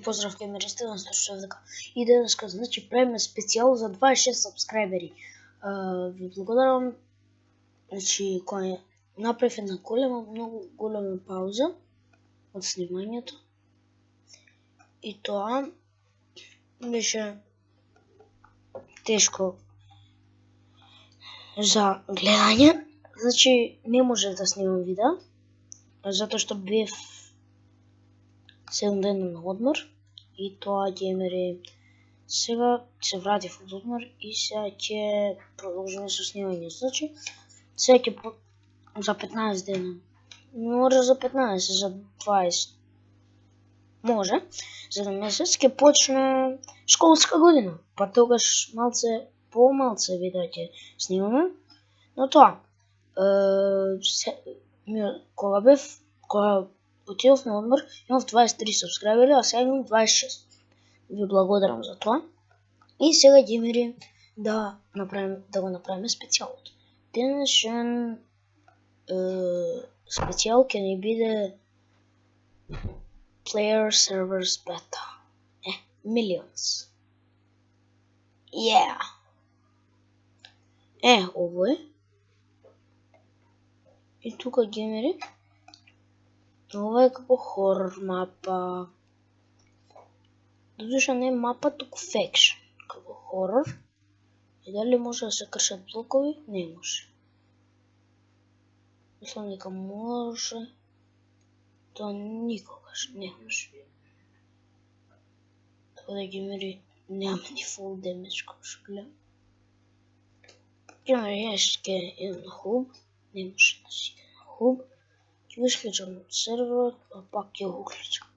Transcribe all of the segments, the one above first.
поздрав геймеристи, на слушате дека и денеска значи правиме специјал за 26 сабскрајбери. Ви благодарам. Значи кој направив една многу голема пауза од снимањето. И тоа беше тешко за гледање. Значи не може да снимам видео затоа што бев 7 дена на одмор и тоа геймери сега се вратив од одмор и сега ќе продолжиме со снимање. Значи сега ќе за 15 дена. Може за 15, за 20. Може за еден месец ќе почне школска година. Па тогаш помалце видео ќе снимаме. Но тоа кога отидов на одмор, имав 23 сабскрајбери, а сега имам 26. Ви благодарам за тоа. И сега геймери да го направиме специјалот. Денешен специјал ќе ни биде Player Servers Beta. Millions. Yeah. Ово е. И тука геймери ова е како хорор мапа. Додуша не мапа, туку фекшн. Како хорор. И дали може да се кршат блокови? Не може. Мислам дека може. Тоа никогаш не може. Така да геймери нема ни full damage како што гледам. Геймери ешке еден хуб. Не може да си иде на хуб. Ќе го исклучам од серверот, а пак ќе го уклучам.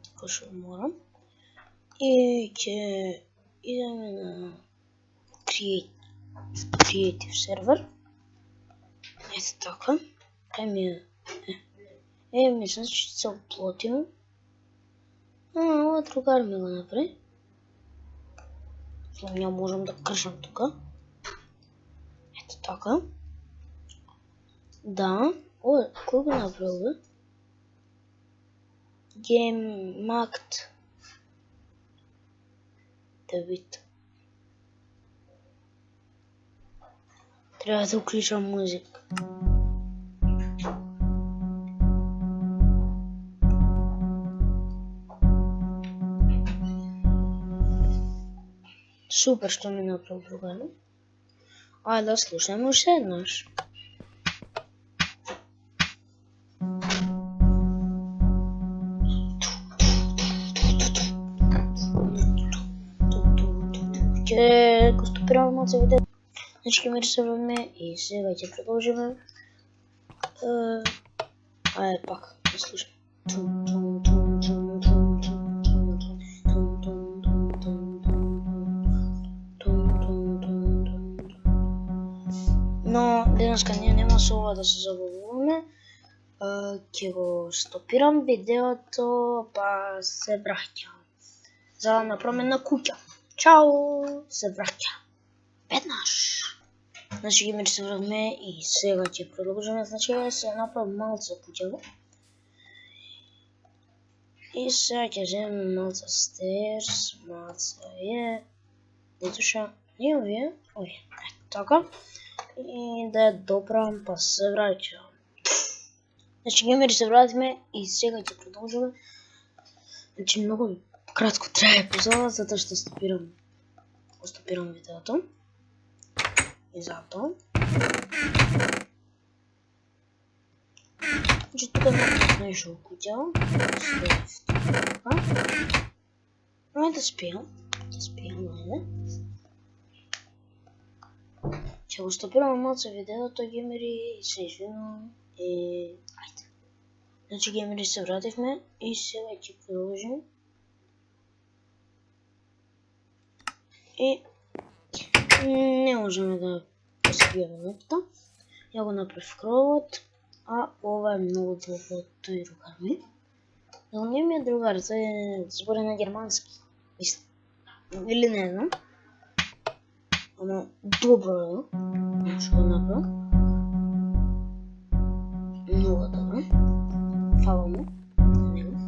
Така што морам. И ќе идеме на Creative сервер. Ето така. Мислам, че ќе се уплотим. Ова другар ми го направи. Ја можам да кршам тука. Ето така. Да, кој го направил бе? GameMact. Да видам. Треба да уклучам музика. Супер што ми направил другари. Ајде да слушаме уште еднаш. Ќе го стопираме малце видео. Значи ќе ми рисуваме и сега ќе продолжиме. Ајде пак да слушаме. Но денеска ние нема со ова да се забавуваме. Ќе го стопирам видеото, па се враќам. За да направиме на куќа. Чао, се враќам. Веднаш. Значи ги се вратиме и сега ќе продолжиме. Значи се направам малце куќа. И сега ќе земем малце стерс, малце Детуша, не овие, така. И да ја допрам, па се враќам. Значи геймери се вратиме и сега ќе продолжиме. Значи многу кратко трае епизода, затоа што стопирам видеото. И затоа. Значи тука нешто куќа. Ајде да спијам. Ајде. Ќе го стопирам малце видеото, геймери, и се извинувам. И ајде. Значи геймери се вративме и сега ќе продолжим. И не можеме да спијаме ноќта. Ја го направив кровот, а ова е многу долго од тој другар ми. Но не ми е другар, тој збори на германски. Мислам. Или не знам. Ама добро е, што го направил. Многу добро. Фала му на него.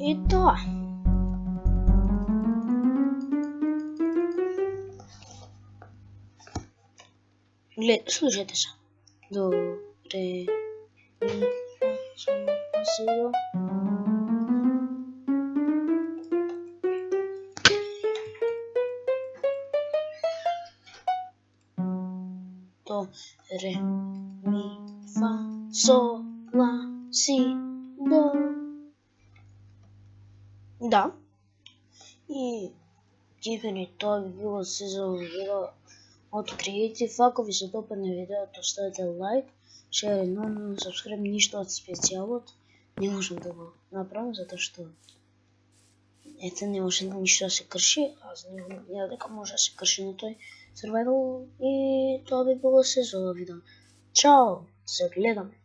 И тоа. Слушайте се. До, ре, ми, фа, со, до. До, ре, ми, фа, со, ла, си, до. Да. И типени тоа би било се за видео од Creative. Ако ви се допадне видеото, оставете лайк, шер, но subscribe, ништо од специјалот. Не можам да го направам, затоа што ете, не може ништо да се крши, а знаам дека може да се крши на тој survival. И тоа би било се за видео. Чао, се гледаме.